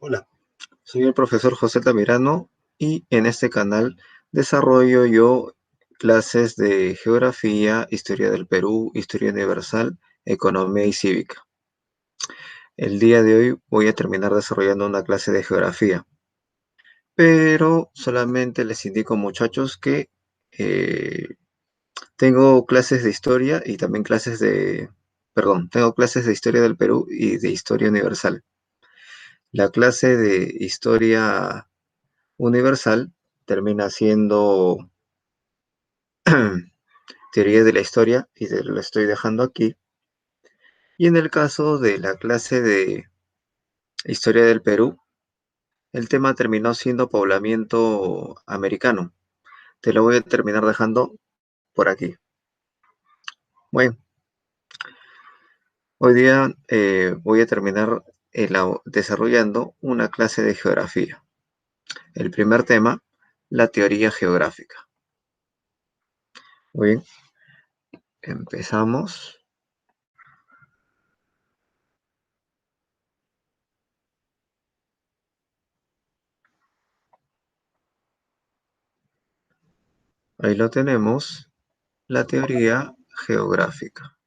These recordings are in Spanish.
Hola, soy el profesor José Tamirano y en este canal desarrollo yo clases de geografía, historia del Perú, historia universal, economía y cívica. El día de hoy voy a terminar desarrollando una clase de geografía, pero solamente les indico, muchachos, que eh, tengo clases de historia y también tengo clases de historia del Perú y de historia universal. La clase de historia universal termina siendo teoría de la historia y te lo estoy dejando aquí. Y en el caso de la clase de historia del Perú, el tema terminó siendo poblamiento americano. Te lo voy a terminar dejando por aquí. Bueno, hoy día voy a terminar desarrollando una clase de geografía. El primer tema, la teoría geográfica. Muy bien, empezamos. Ahí lo tenemos, la teoría geográfica.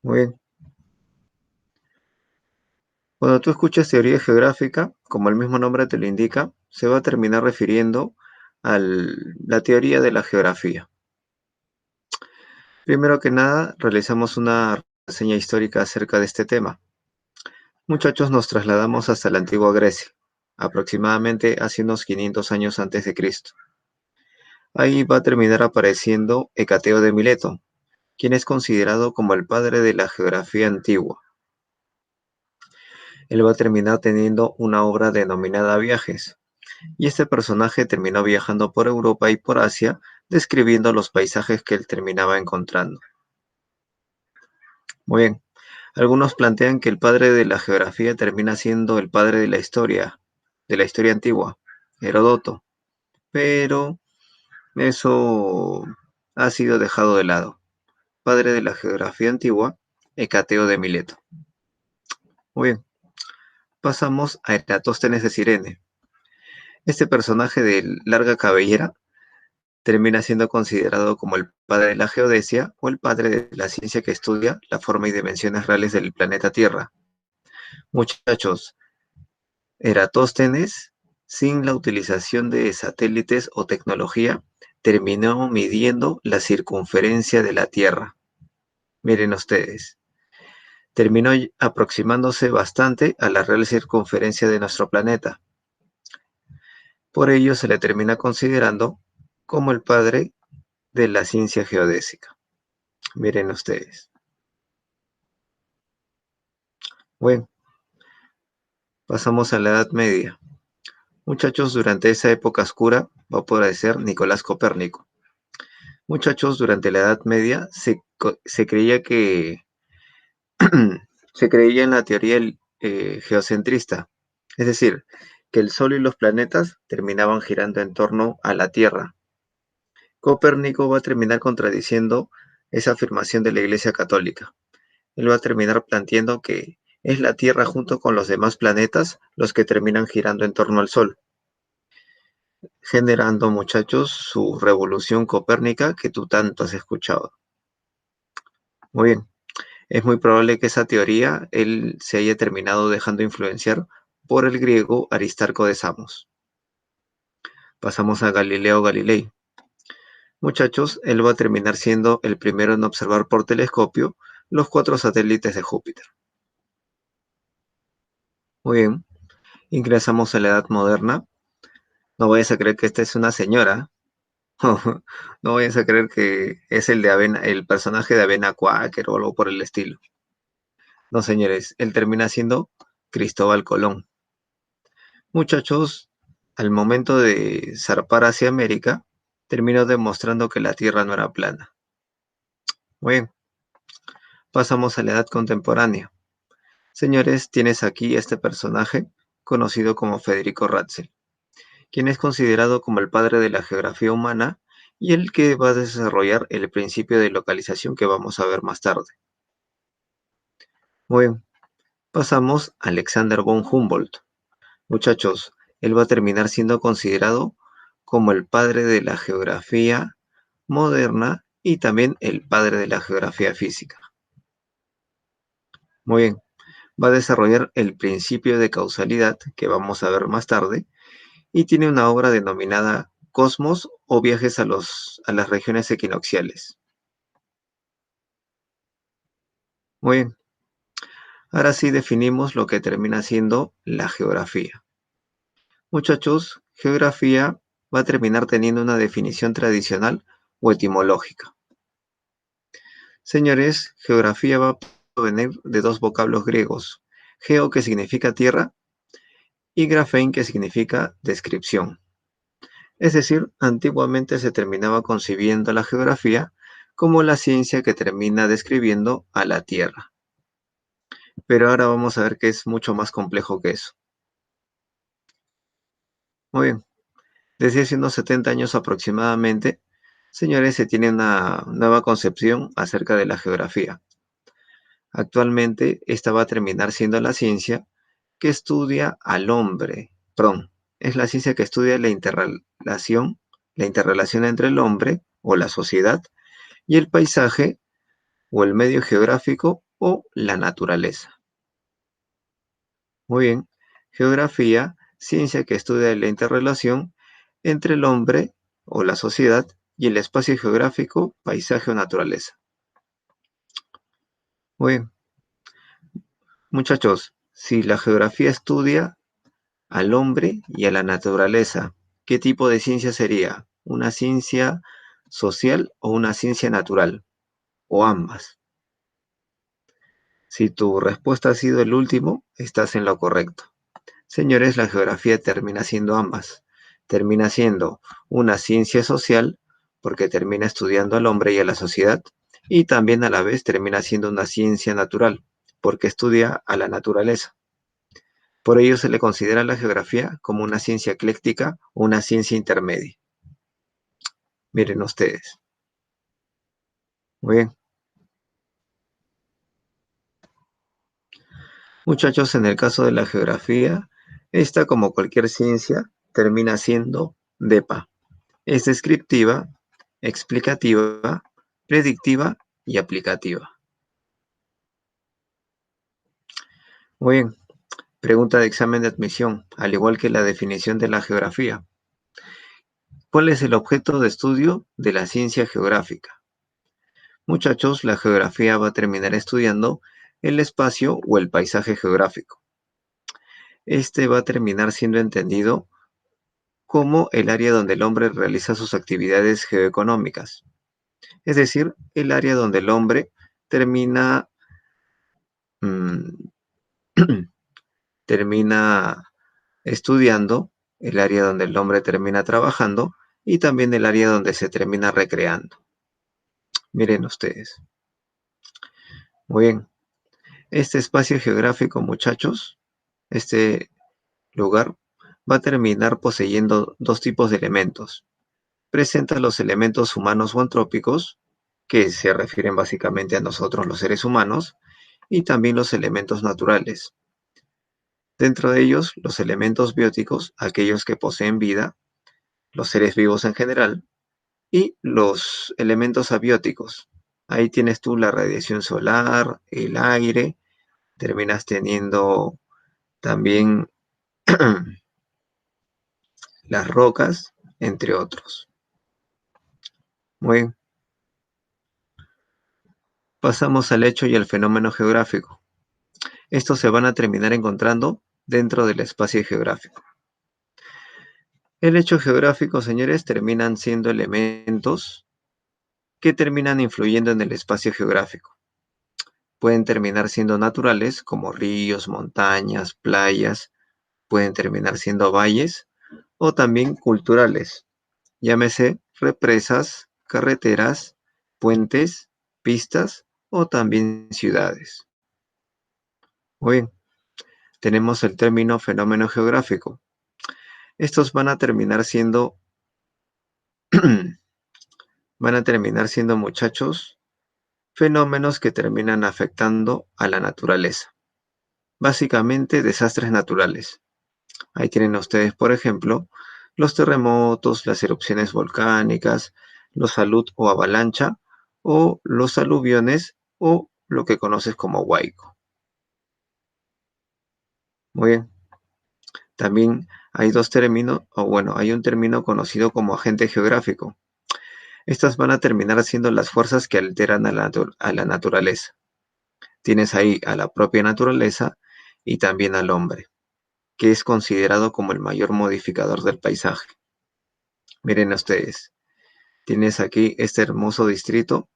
Muy bien. Cuando tú escuchas teoría geográfica, como el mismo nombre te lo indica, se va a terminar refiriendo a la teoría de la geografía. Primero que nada, realizamos una reseña histórica acerca de este tema. Muchachos, nos trasladamos hasta la antigua Grecia, aproximadamente hace unos 500 años antes de Cristo. Ahí va a terminar apareciendo Hecateo de Mileto, quien es considerado como el padre de la geografía antigua. Él va a terminar teniendo una obra denominada Viajes, y este personaje terminó viajando por Europa y por Asia, describiendo los paisajes que él terminaba encontrando. Muy bien, algunos plantean que el padre de la geografía termina siendo el padre de la historia antigua, Heródoto, pero eso ha sido dejado de lado. Padre de la geografía antigua, Hecateo de Mileto. Muy bien, pasamos a Eratóstenes de Cirene. Este personaje de larga cabellera termina siendo considerado como el padre de la geodesia o el padre de la ciencia que estudia la forma y dimensiones reales del planeta Tierra. Muchachos, Eratóstenes, sin la utilización de satélites o tecnología, terminó midiendo la circunferencia de la Tierra. Miren ustedes, terminó aproximándose bastante a la real circunferencia de nuestro planeta. Por ello se le termina considerando como el padre de la ciencia geodésica. Miren ustedes. Bueno, pasamos a la Edad Media. Muchachos, durante esa época oscura va a aparecer Nicolás Copérnico. Muchachos, durante la Edad Media se creía que se creía en la teoría geocentrista, es decir, que el Sol y los planetas terminaban girando en torno a la Tierra. Copérnico va a terminar contradiciendo esa afirmación de la Iglesia Católica. Él va a terminar planteando que es la Tierra junto con los demás planetas los que terminan girando en torno al Sol, generando, muchachos, su revolución copérnica que tú tanto has escuchado. Muy bien, es muy probable que esa teoría él se haya terminado dejando influenciar por el griego Aristarco de Samos. Pasamos a Galileo Galilei. Muchachos, él va a terminar siendo el primero en observar por telescopio los 4 satélites de Júpiter. Muy bien, ingresamos a la Edad Moderna. No vayas a creer que esta es una señora. No vayas a creer que es el personaje de Avena Quaker o algo por el estilo. No, señores, él termina siendo Cristóbal Colón. Muchachos, al momento de zarpar hacia América, terminó demostrando que la Tierra no era plana. Muy bien, pasamos a la edad contemporánea. Señores, tienes aquí este personaje conocido como Federico Ratzel, quien es considerado como el padre de la geografía humana y el que va a desarrollar el principio de localización que vamos a ver más tarde. Muy bien, Pasamos a Alexander von Humboldt. Muchachos, él va a terminar siendo considerado como el padre de la geografía moderna y también el padre de la geografía física. Muy bien, va a desarrollar el principio de causalidad que vamos a ver más tarde y tiene una obra denominada Cosmos o viajes a las regiones equinocciales. Muy bien, ahora sí definimos lo que termina siendo la geografía. Muchachos, geografía va a terminar teniendo una definición tradicional o etimológica. Señores, geografía va a provenir de dos vocablos griegos, geo que significa tierra y grafein que significa descripción. Es decir, antiguamente se terminaba concibiendo la geografía como la ciencia que termina describiendo a la Tierra. Pero ahora vamos a ver que es mucho más complejo que eso. Muy bien, desde hace unos 70 años aproximadamente, señores, se tiene una nueva concepción acerca de la geografía. Actualmente, esta va a terminar siendo la ciencia que estudia al hombre. Perdón, es la ciencia que estudia la interrelación entre el hombre o la sociedad y el paisaje o el medio geográfico o la naturaleza. Muy bien, geografía, ciencia que estudia la interrelación entre el hombre o la sociedad y el espacio geográfico, paisaje o naturaleza. Muy bien, muchachos, si la geografía estudia al hombre y a la naturaleza, ¿qué tipo de ciencia sería? ¿Una ciencia social o una ciencia natural? ¿O ambas? Si tu respuesta ha sido el último, estás en lo correcto. Señores, la geografía termina siendo ambas. Termina siendo una ciencia social porque termina estudiando al hombre y a la sociedad y también a la vez termina siendo una ciencia natural porque estudia a la naturaleza. Por ello se le considera la geografía como una ciencia ecléctica o una ciencia intermedia. Miren ustedes. Muy bien. Muchachos, en el caso de la geografía, esta como cualquier ciencia termina siendo DEPA. Es descriptiva, explicativa, predictiva y aplicativa. Muy bien, pregunta de examen de admisión, al igual que la definición de la geografía. ¿Cuál es el objeto de estudio de la ciencia geográfica? Muchachos, la geografía va a terminar estudiando el espacio o el paisaje geográfico. Este va a terminar siendo entendido como el área donde el hombre realiza sus actividades geoeconómicas, es decir, el área donde el hombre termina mm, termina estudiando, el área donde el hombre termina trabajando y también el área donde se termina recreando. Miren ustedes. Muy bien. Este espacio geográfico, muchachos, este lugar va a terminar poseyendo dos tipos de elementos. Presenta los elementos humanos o antrópicos, que se refieren básicamente a nosotros los seres humanos, y también los elementos naturales. Dentro de ellos, los elementos bióticos, aquellos que poseen vida, los seres vivos en general, y los elementos abióticos. Ahí tienes tú la radiación solar, el aire, terminas teniendo también las rocas, entre otros. Muy bien, pasamos al hecho y al fenómeno geográfico. Estos se van a terminar encontrando dentro del espacio geográfico. El hecho geográfico, señores, terminan siendo elementos que terminan influyendo en el espacio geográfico. Pueden terminar siendo naturales, como ríos, montañas, playas, pueden terminar siendo valles, o también culturales, llámese represas, carreteras, puentes, pistas o también ciudades. Muy bien, tenemos el término fenómeno geográfico. Estos van a terminar siendo muchachos, fenómenos que terminan afectando a la naturaleza. Básicamente desastres naturales. Ahí tienen ustedes, por ejemplo, los terremotos, las erupciones volcánicas, los salud o avalancha, o los aluviones, o lo que conoces como huaico. Muy bien. También hay dos términos, o bueno, hay un término conocido como agente geográfico. Estas van a terminar siendo las fuerzas que alteran a la naturaleza. Tienes ahí a la propia naturaleza y también al hombre, que es considerado como el mayor modificador del paisaje. Miren ustedes, tienes aquí este hermoso distrito.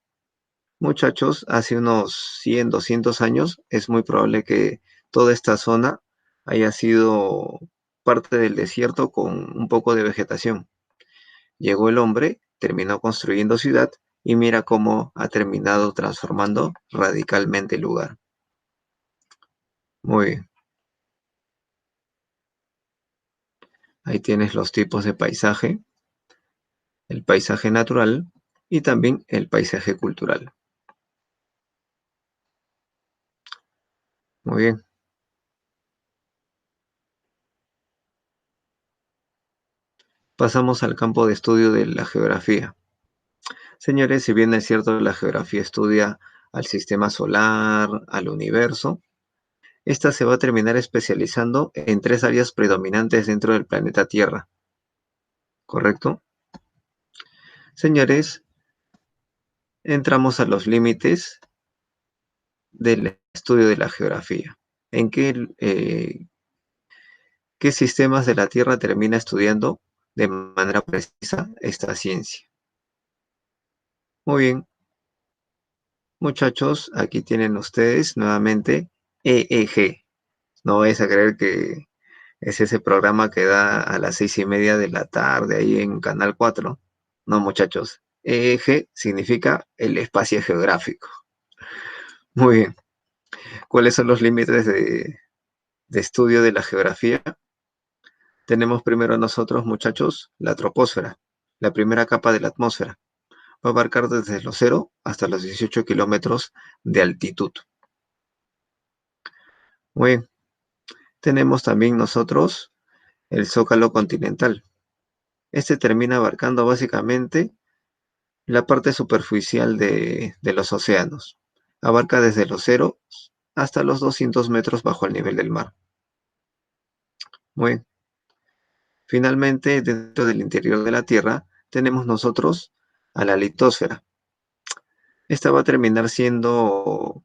Muchachos, hace unos 100, 200 años es muy probable que toda esta zona haya sido parte del desierto con un poco de vegetación. Llegó el hombre, terminó construyendo ciudad y mira cómo ha terminado transformando radicalmente el lugar. Muy bien, ahí tienes los tipos de paisaje, el paisaje natural y también el paisaje cultural. Muy bien, pasamos al campo de estudio de la geografía. Señores, si bien es cierto la geografía estudia al sistema solar, al universo, esta se va a terminar especializando en tres áreas predominantes dentro del planeta Tierra, ¿correcto? Señores, entramos a los límites del estudio de la geografía. ¿En qué sistemas de la Tierra termina estudiando de manera precisa esta ciencia? Muy bien, muchachos, aquí tienen ustedes nuevamente EEG. No vais a creer que es ese programa que da a las 6:30 de la tarde ahí en Canal 4. No, muchachos. EEG significa el espacio geográfico. Muy bien. ¿Cuáles son los límites de estudio de la geografía? Tenemos primero nosotros, muchachos, la troposfera, la primera capa de la atmósfera. Va a abarcar desde los 0 hasta los 18 kilómetros de altitud. Muy bien. Tenemos también nosotros el zócalo continental. Este termina abarcando básicamente la parte superficial de los océanos. Abarca desde los 0 hasta los 200 metros bajo el nivel del mar. Muy bien. Finalmente, dentro del interior de la Tierra, tenemos nosotros a la litosfera. Esta va a terminar siendo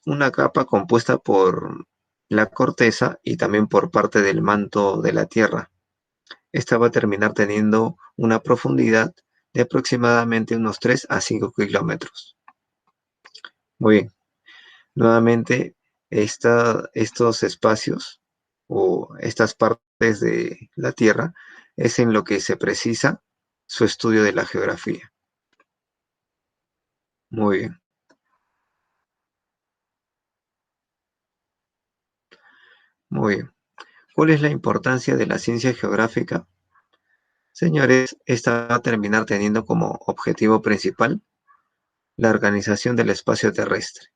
una capa compuesta por la corteza y también por parte del manto de la Tierra. Esta va a terminar teniendo una profundidad de aproximadamente unos 3 a 5 kilómetros. Muy bien. Nuevamente, estos espacios o estas partes de la Tierra es en lo que se precisa su estudio de la geografía. Muy bien, muy bien. ¿Cuál es la importancia de la ciencia geográfica? Señores, esta va a terminar teniendo como objetivo principal la organización del espacio terrestre,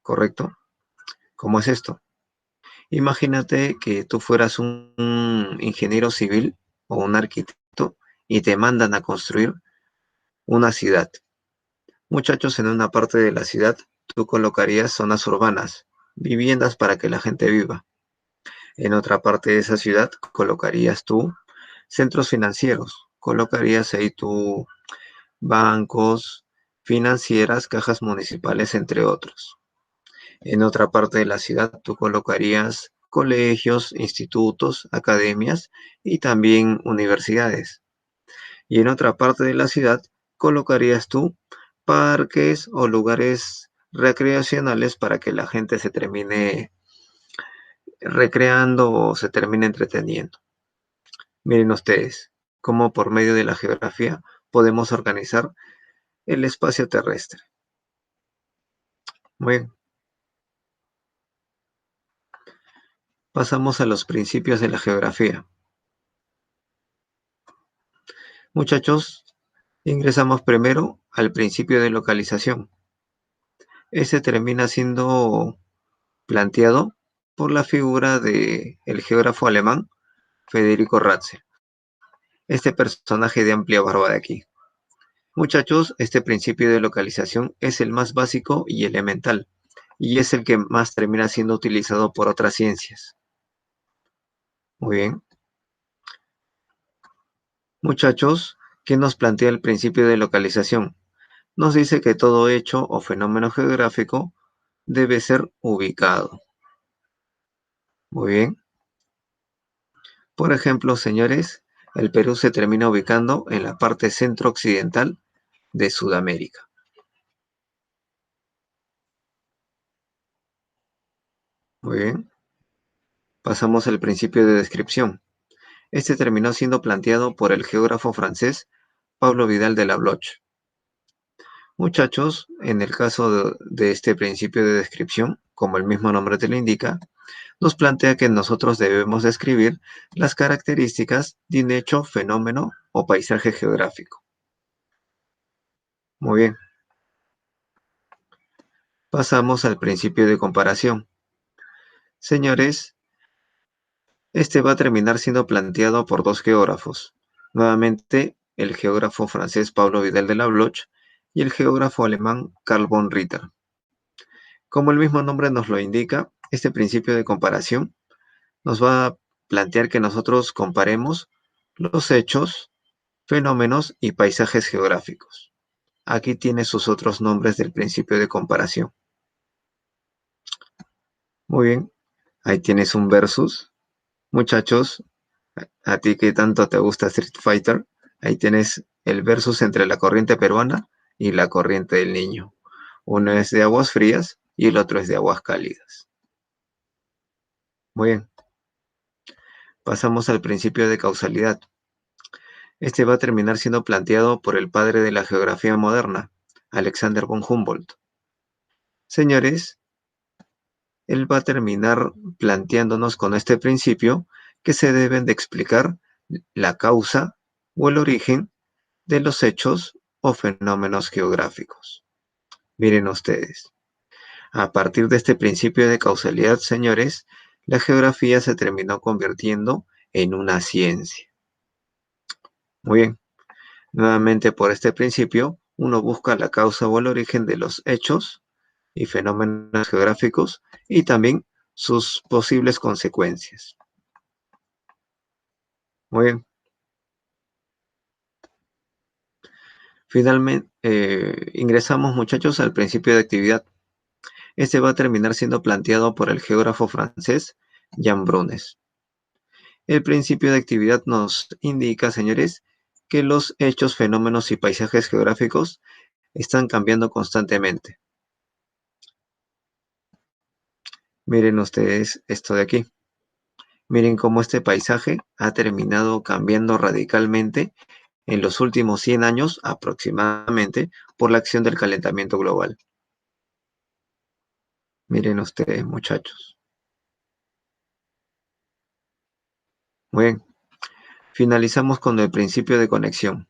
¿correcto? ¿Cómo es esto? Imagínate que tú fueras un ingeniero civil o un arquitecto y te mandan a construir una ciudad. Muchachos, en una parte de la ciudad tú colocarías zonas urbanas, viviendas para que la gente viva. En otra parte de esa ciudad colocarías tú centros financieros, colocarías ahí tú bancos, financieras, cajas municipales, entre otros. En otra parte de la ciudad tú colocarías colegios, institutos, academias y también universidades. Y en otra parte de la ciudad colocarías tú parques o lugares recreacionales para que la gente se termine recreando o se termine entreteniendo. Miren ustedes cómo por medio de la geografía podemos organizar el espacio terrestre. Muy bien, pasamos a los principios de la geografía. Muchachos, ingresamos primero al principio de localización. Ese termina siendo planteado por la figura del geógrafo alemán Federico Ratzel, este personaje de amplia barba de aquí. Muchachos, este principio de localización es el más básico y elemental, y es el que más termina siendo utilizado por otras ciencias. Muy bien. Muchachos, ¿qué nos plantea el principio de localización? Nos dice que todo hecho o fenómeno geográfico debe ser ubicado. Muy bien. Por ejemplo, señores, el Perú se termina ubicando en la parte centro-occidental de Sudamérica. Muy bien. Pasamos al principio de descripción. Este terminó siendo planteado por el geógrafo francés Pablo Vidal de la Bloch. Muchachos, en el caso de este principio de descripción, como el mismo nombre te lo indica, nos plantea que nosotros debemos describir las características de un hecho, fenómeno o paisaje geográfico. Muy bien. Pasamos al principio de comparación. Señores, este va a terminar siendo planteado por dos geógrafos. Nuevamente, el geógrafo francés Pablo Vidal de la Bloch y el geógrafo alemán Karl von Ritter. Como el mismo nombre nos lo indica, este principio de comparación nos va a plantear que nosotros comparemos los hechos, fenómenos y paisajes geográficos. Aquí tiene sus otros nombres del principio de comparación. Muy bien, ahí tienes un versus. Muchachos, a ti que tanto te gusta Street Fighter, ahí tienes el versus entre la corriente peruana y la corriente del Niño. Uno es de aguas frías y el otro es de aguas cálidas. Muy bien, pasamos al principio de causalidad. Este va a terminar siendo planteado por el padre de la geografía moderna, Alexander von Humboldt. Señores, él va a terminar planteándonos con este principio que se deben de explicar la causa o el origen de los hechos o fenómenos geográficos. Miren ustedes, a partir de este principio de causalidad, señores, la geografía se terminó convirtiendo en una ciencia. Muy bien, nuevamente por este principio, uno busca la causa o el origen de los hechos y fenómenos geográficos y también sus posibles consecuencias. Muy bien. Finalmente, ingresamos, muchachos, al principio de actividad. Este va a terminar siendo planteado por el geógrafo francés Jean Brunes. El principio de actividad nos indica, señores, que los hechos, fenómenos y paisajes geográficos están cambiando constantemente. Miren ustedes esto de aquí. Miren cómo este paisaje ha terminado cambiando radicalmente en los últimos 100 años aproximadamente por la acción del calentamiento global. Miren ustedes, muchachos. Muy bien, finalizamos con el principio de conexión.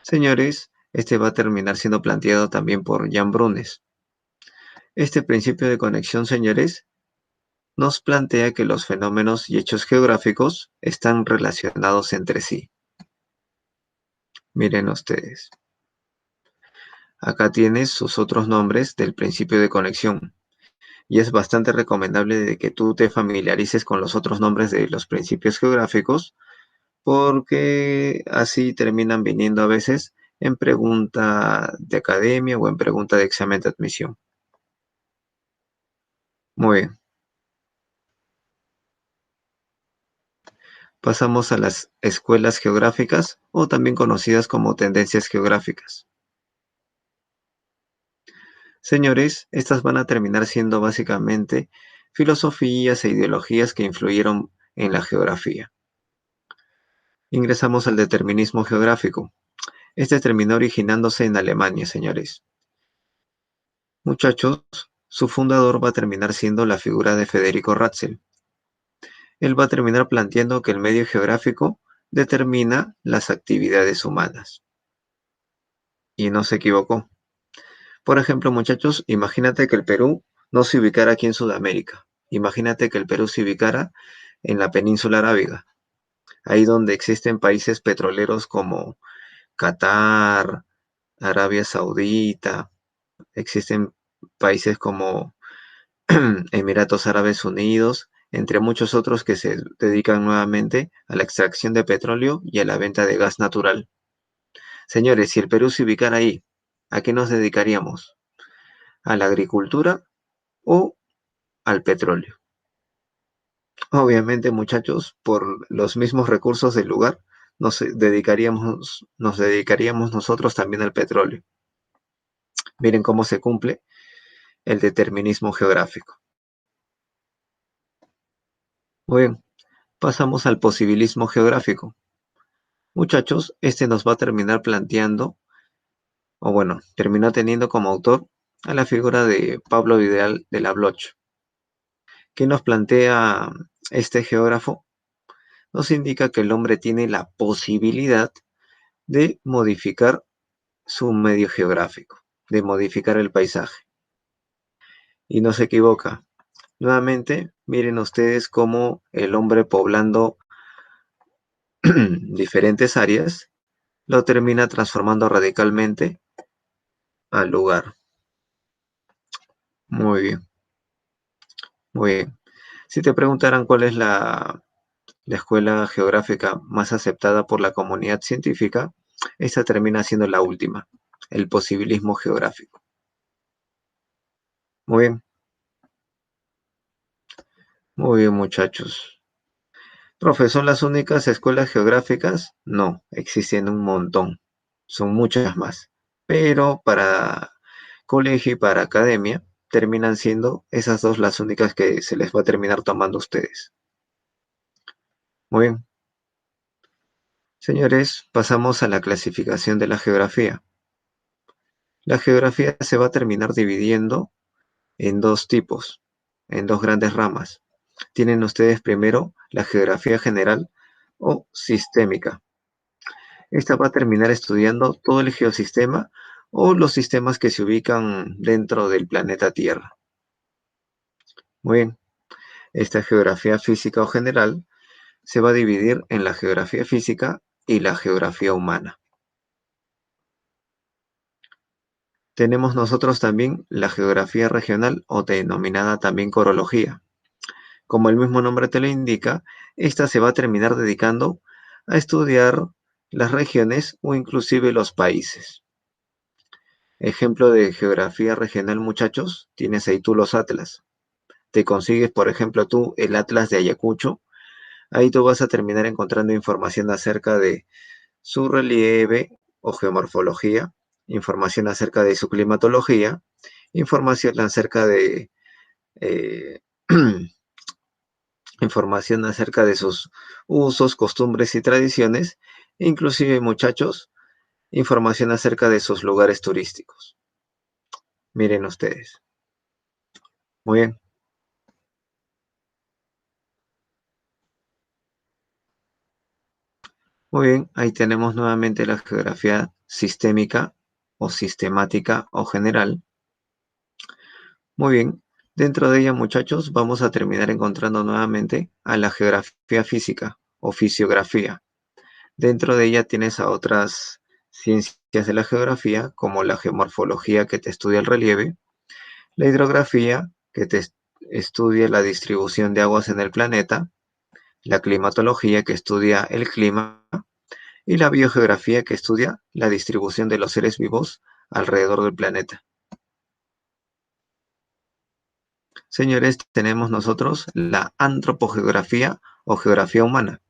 Señores, este va a terminar siendo planteado también por Jan Brunes. Este principio de conexión, señores, nos plantea que los fenómenos y hechos geográficos están relacionados entre sí. Miren ustedes. Acá tienes sus otros nombres del principio de conexión. Y es bastante recomendable de que tú te familiarices con los otros nombres de los principios geográficos, porque así terminan viniendo a veces en pregunta de academia o en pregunta de examen de admisión. Muy bien. Pasamos a las escuelas geográficas o también conocidas como tendencias geográficas. Señores, estas van a terminar siendo básicamente filosofías e ideologías que influyeron en la geografía. Ingresamos al determinismo geográfico. Este terminó originándose en Alemania, señores. Muchachos, su fundador va a terminar siendo la figura de Federico Ratzel. Él va a terminar planteando que el medio geográfico determina las actividades humanas. Y no se equivocó. Por ejemplo, muchachos, imagínate que el Perú no se ubicara aquí en Sudamérica. Imagínate que el Perú se ubicara en la península arábiga, ahí donde existen países petroleros como Qatar, Arabia Saudita, existen países como Emiratos Árabes Unidos, entre muchos otros que se dedican nuevamente a la extracción de petróleo y a la venta de gas natural. Señores, si el Perú se ubicara ahí, ¿a qué nos dedicaríamos? ¿A la agricultura o al petróleo? Obviamente, muchachos, por los mismos recursos del lugar, nos dedicaríamos nosotros también al petróleo. Miren cómo se cumple el determinismo geográfico. Muy bien, pasamos al posibilismo geográfico. Muchachos, este nos va a terminar planteando, o bueno, terminó teniendo como autor a la figura de Pablo Vidal de la Bloch. ¿Qué nos plantea este geógrafo? Nos indica que el hombre tiene la posibilidad de modificar su medio geográfico, de modificar el paisaje. Y no se equivoca. Nuevamente, miren ustedes cómo el hombre poblando diferentes áreas lo termina transformando radicalmente al lugar. Muy bien, muy bien. Si te preguntaran cuál es la escuela geográfica más aceptada por la comunidad científica, esta termina siendo la última, el posibilismo geográfico. Muy bien, muy bien, muchachos. Profe, ¿son las únicas escuelas geográficas? No, existen un montón. Son muchas más. Pero para colegio y para academia terminan siendo esas dos las únicas que se les va a terminar tomando a ustedes. Muy bien. Señores, pasamos a la clasificación de la geografía. La geografía se va a terminar dividiendo en dos tipos, en dos grandes ramas. Tienen ustedes primero la geografía general o sistémica. Esta va a terminar estudiando todo el geosistema o los sistemas que se ubican dentro del planeta Tierra. Muy bien, esta geografía física o general se va a dividir en la geografía física y la geografía humana. Tenemos nosotros también la geografía regional o denominada también corología. Como el mismo nombre te lo indica, esta se va a terminar dedicando a estudiar las regiones o inclusive los países. Ejemplo de geografía regional, muchachos, tienes ahí tú los atlas. Te consigues, por ejemplo, tú el atlas de Ayacucho. Ahí tú vas a terminar encontrando información acerca de su relieve o geomorfología, información acerca de su climatología, información acerca de eh, información acerca de sus usos, costumbres y tradiciones, inclusive, muchachos, información acerca de sus lugares turísticos. Miren ustedes. Muy bien, muy bien. Ahí tenemos nuevamente la geografía sistémica o sistemática o general. Muy bien. Dentro de ella, muchachos, vamos a terminar encontrando nuevamente a la geografía física o fisiografía. Dentro de ella tienes a otras ciencias de la geografía, como la geomorfología que te estudia el relieve, la hidrografía que te estudia la distribución de aguas en el planeta, la climatología que estudia el clima y la biogeografía que estudia la distribución de los seres vivos alrededor del planeta. Señores, tenemos nosotros la antropogeografía o geografía humana.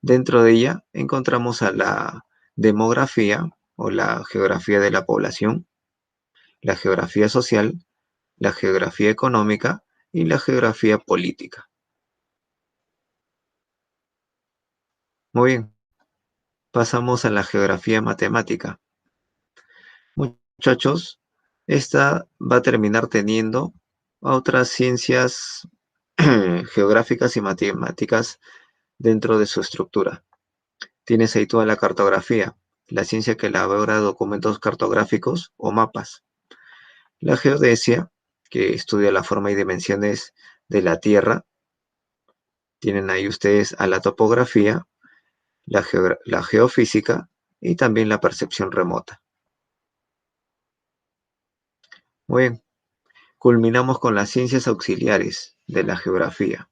Dentro de ella encontramos a la demografía o la geografía de la población, la geografía social, la geografía económica y la geografía política. Muy bien, pasamos a la geografía matemática. Muchachos, esta va a terminar teniendo otras ciencias geográficas y matemáticas dentro de su estructura. Tienes ahí toda la cartografía, la ciencia que elabora documentos cartográficos o mapas. La geodesia, que estudia la forma y dimensiones de la Tierra. Tienen ahí ustedes a la topografía, la geofísica y también la percepción remota. Muy bien, culminamos con las ciencias auxiliares de la geografía.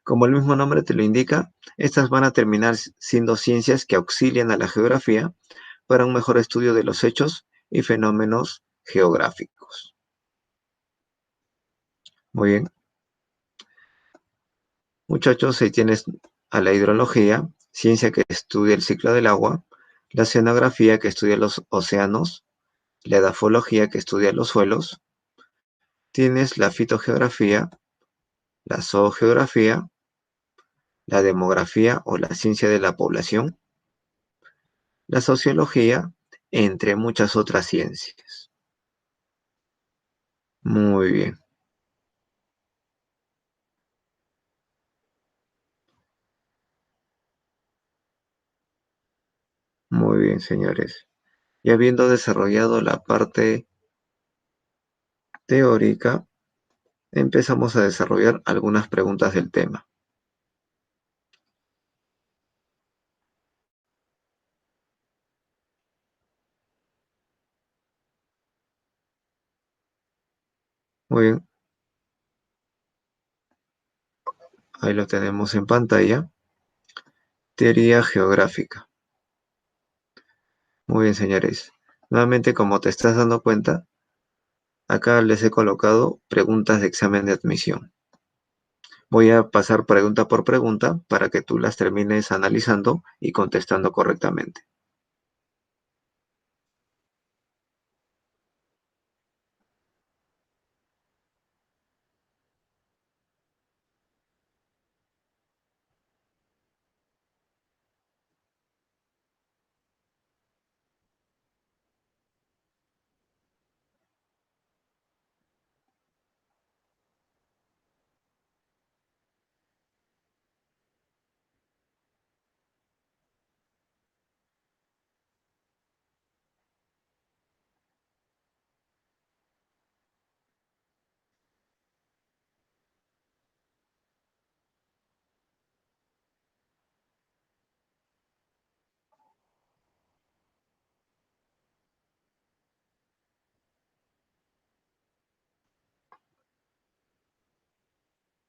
Como el mismo nombre te lo indica, estas van a terminar siendo ciencias que auxilian a la geografía para un mejor estudio de los hechos y fenómenos geográficos. Muy bien, muchachos, ahí tienes a la hidrología, ciencia que estudia el ciclo del agua, la oceanografía que estudia los océanos, la edafología que estudia los suelos, tienes la fitogeografía, la zoogeografía, la demografía o la ciencia de la población, la sociología, entre muchas otras ciencias. Muy bien, muy bien, señores. Y habiendo desarrollado la parte teórica, empezamos a desarrollar algunas preguntas del tema. Muy bien, ahí lo tenemos en pantalla. Teoría geográfica. Muy bien, señores. Nuevamente, como te estás dando cuenta, acá les he colocado preguntas de examen de admisión. Voy a pasar pregunta por pregunta para que tú las termines analizando y contestando correctamente.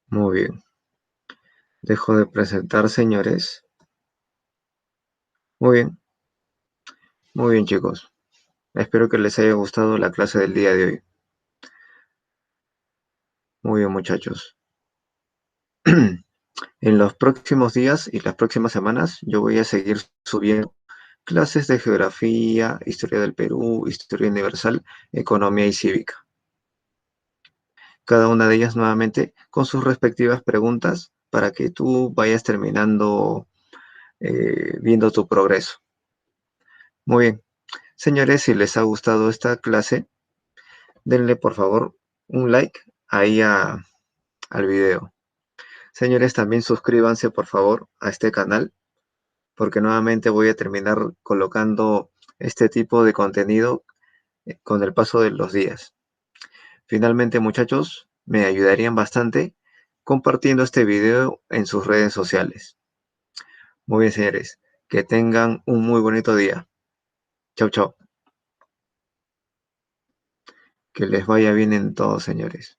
Muy bien. Dejo de presentar, señores. Muy bien, muy bien, chicos. Espero que les haya gustado la clase del día de hoy. Muy bien, muchachos. En los próximos días y las próximas semanas yo voy a seguir subiendo clases de geografía, historia del Perú, historia universal, economía y cívica. Cada una de ellas nuevamente con sus respectivas preguntas para que tú vayas terminando viendo tu progreso. Muy bien. Señores, si les ha gustado esta clase, denle por favor un like ahí al video. Señores, también suscríbanse por favor a este canal porque nuevamente voy a terminar colocando este tipo de contenido con el paso de los días. Finalmente, muchachos, me ayudarían bastante compartiendo este video en sus redes sociales. Muy bien, señores, que tengan un muy bonito día. Chau, chau. Que les vaya bien en todo, señores.